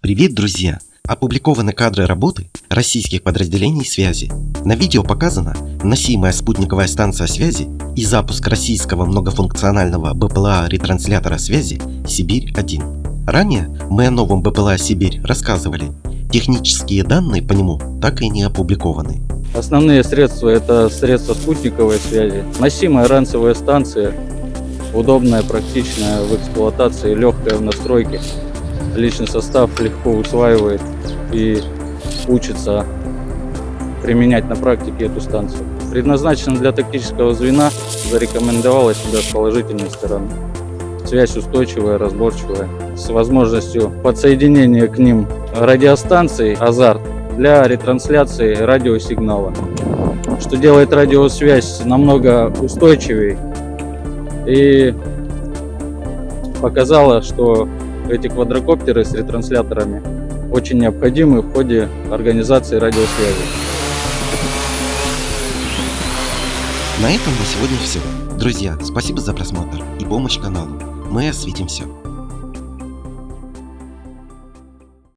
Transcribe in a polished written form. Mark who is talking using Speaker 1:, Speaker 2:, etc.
Speaker 1: Привет, друзья! Опубликованы кадры работы российских подразделений связи. На видео показана носимая спутниковая станция связи и запуск российского многофункционального БПЛА-ретранслятора связи «Сибирь-1». Ранее мы о новом БПЛА «Сибирь» рассказывали. Технические данные по нему так и не опубликованы.
Speaker 2: Основные средства – это средства спутниковой связи, носимая ранцевая станция, удобная, практичная в эксплуатации, легкая в настройке. Личный состав легко усваивает и учится применять на практике эту станцию. Предназначена для тактического звена, зарекомендовала себя с положительной стороны. Связь устойчивая, разборчивая, с возможностью подсоединения к ним радиостанций «Азарт» для ретрансляции радиосигнала, что делает радиосвязь намного устойчивее и показало, что эти квадрокоптеры с ретрансляторами очень необходимы в ходе организации радиосвязи.
Speaker 1: На этом на сегодня все. Друзья, спасибо за просмотр и помощь каналу. Мы осветим все.